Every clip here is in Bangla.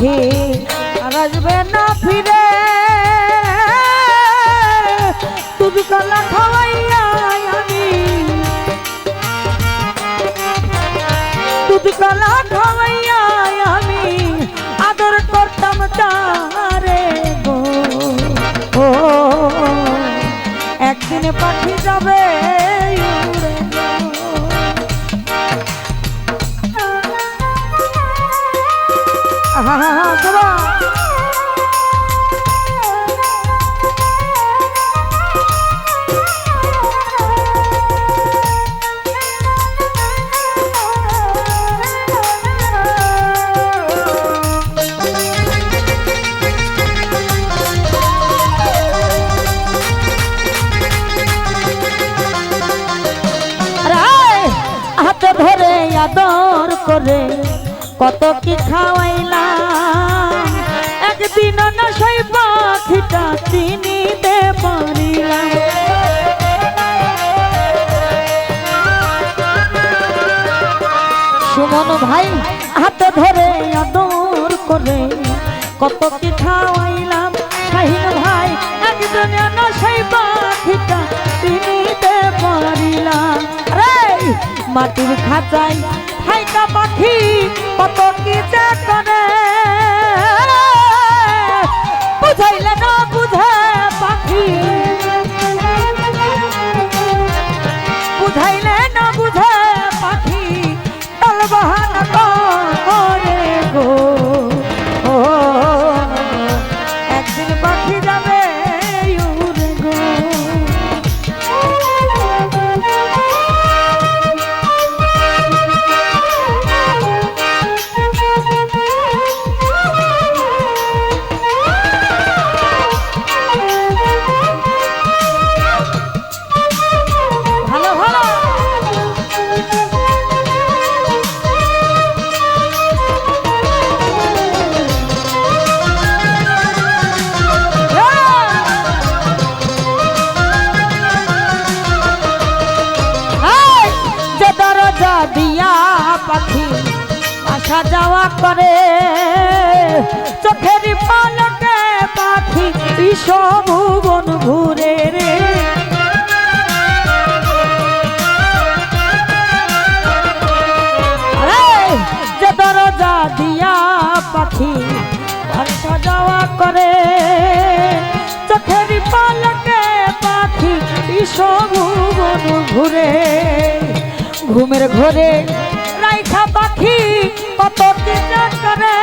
পাখি আর আসবে না ফিরে দুধ কলা খাওয়াইয়া আমি দুধ কলা খাওয়াইয়া আমি আদর করতাম তারে গো ও একদিন পাখি যাবে উড়ে গো ধরে আদর করে কত কি খাওয়াইলাম একদিন না সেই পাখিটা চিনিতে পারিলাম সুমন ভাই হাতে ধরে আদর করে কত কি খাওয়াইলাম শাহিন ভাই একদিন না সেই পাখিটা চিনিতে পারিলাম মাটির খাঁচাই হাইকা পাখি কত কি করে বুঝাইলে না বুঝে পাখি বুঝাইলে না বুঝে পাখি তাল বাহানা করে গো ও একদিন পাখি যাবে উড়ে গো দিয়া পাখি আসা যাওয়া করে চোখের পলকে পাখি ভুবন ঘুরে রে যে দরজা দিয়া পাখি আসা যাওয়া করে চোখের পলকে পাখি ভুবন ঘুরে ঘুমের ঘরে রাইখা পাখি কত চিন্তা করে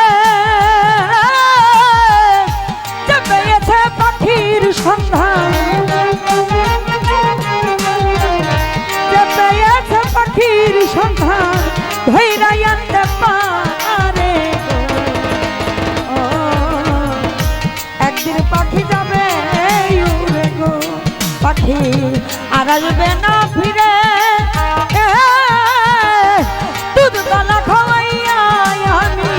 যে পেয়েছে পাখির সন্ধান যে পেয়েছে পাখির সন্ধান ধৈরা আনতে পারে একদিন পাখি যাবে উড়ে গো পাখি আর আসবে না ফিরে দুধ কলা খাওয়াইয়া আমি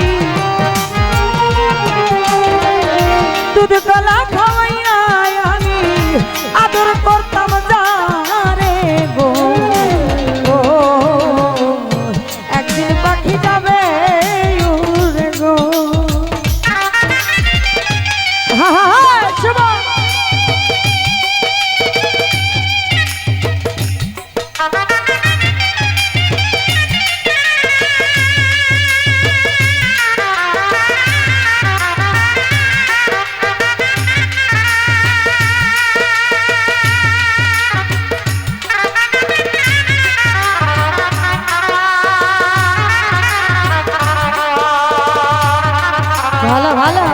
দুধ কলা খাওয়াইয়া আমি আদর করতাম যারে গো একদিন পাখি যাবে উড়ে গো শুভ ভালো ভালো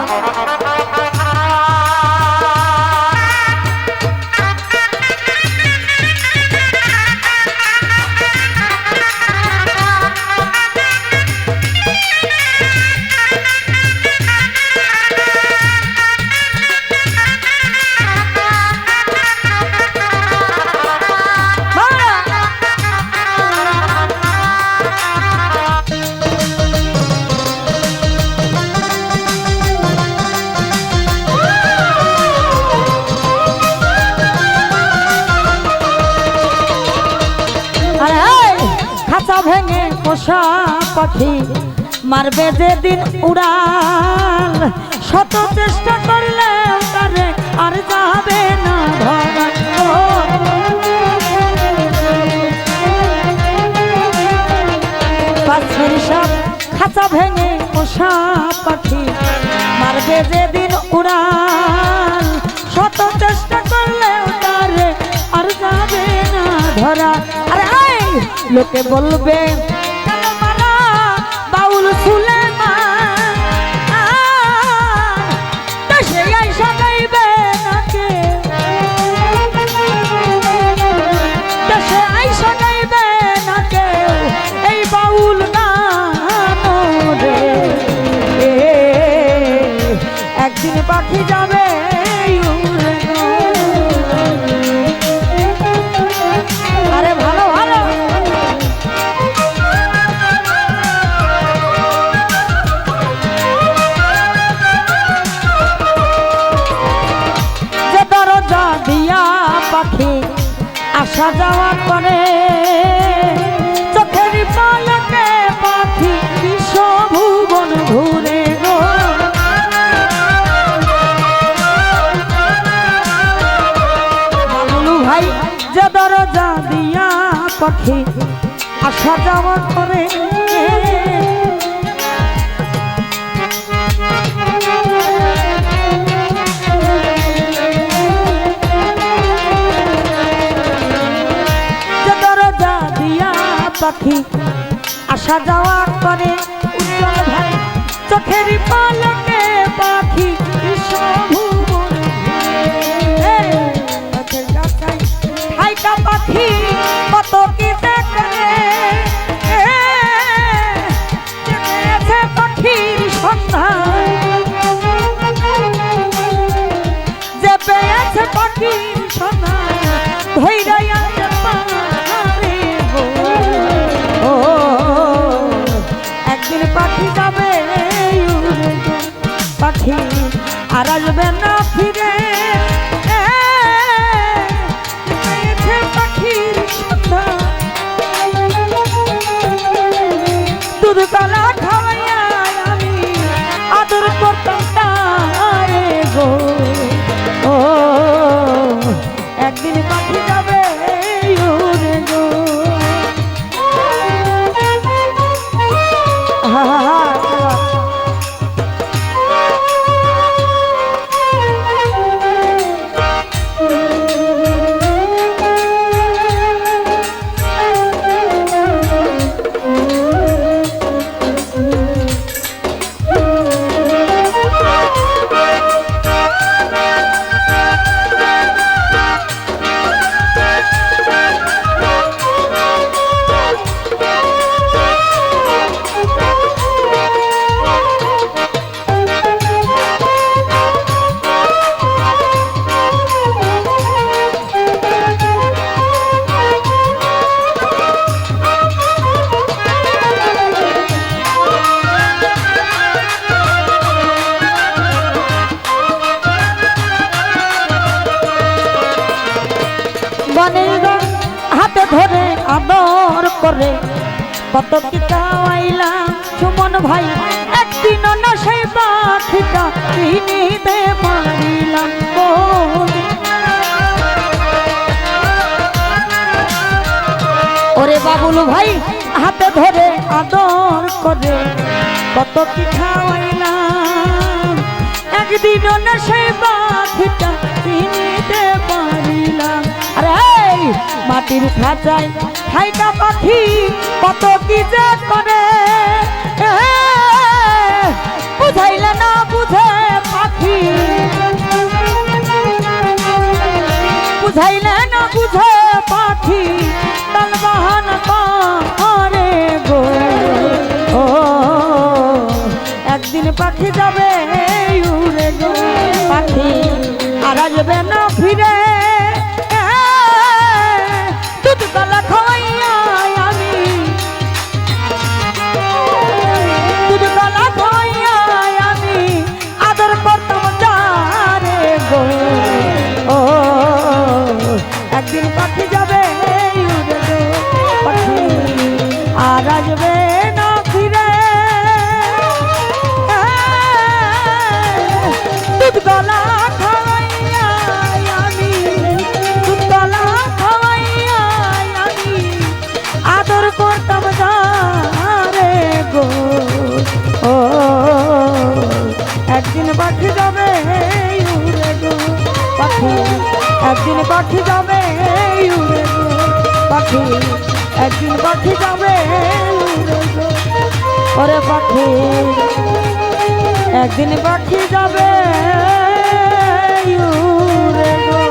ভেঙে পোষা পাখি মারবে যেদিন উড়াল শত চেষ্টা করলে তারে আর যাবে না ধরা পাশের সব খাঁচা ভেঙে পোষা পাখি মারবে যেদিন উড়াল শত চেষ্টা করলে তারে আর যাবে না ধরা। আরে লোকে বলবে বাউল সুলেমান দেশে আইসা গাইবে নাকি দেশে আইসা গাইবে নাকি এই বাউল গান রে একদিন পাখি যাবে আরে ভালো ভালো যে দরজা দিয়া পাখি আসা যাওয়া করে চোখের পালকে পাখি বিশ্বভুবন ঘুরে গো বাবলু ভাই যে দরজা দিয়া পাখি আসা যাওয়া করে পাখি আসা যাওয়া করে উজ্জ্বল ভাই চোখের পালকে পাখি হাইকা পাখি কত কি দেখে পাখির সন্ধান যে পেয়েছে পাখির সন্ধান ধৈর্য একদিন পাখি যাবে পাখি আর আসবে না ফিরে পাখির দুধ কলা খাওয়াইয়া আমি আদর করতাম তারে গো ও একদিন পাখি যাবে গো হাতে ধরে আদর করে কত কি চাইলাম সুমন ভাই একদিন না সেই পাখিটা কিনিতে পারিলাম ওরে বাবুল ভাই হাতে ধরে আদর করে কত কি খাওয়াইলাম একদিন না সেই পাখিটা কিনিতে পারিলাম। আরে মাটির খাঁচায় হাইকা পাখি কত কি যে করে বুঝাইলে না বুঝে পাখি বুঝাইলে না বুঝে পাখি তাল বাহান করে গো ও একদিন পাখি যাবে উড়ে গো পাখি আর আসবে না ফিরে দুধ কলা খাওয়াইয়া আমি দুধ কলা খাওয়াইয়া আমি আদর করতাম যারে গো ও একদিন পাখি যাবে উড়ে গো পাখি আর আসবে না ফিরে ও একদিন পাখি যাবে উড়ে গো পাখি, একদিন পাখি যাবে উড়ে গো পাখি, একদিন পাখি যাবে উড়ে গো ওরে পাখি, একদিন পাখি যাবে উড়ে গো।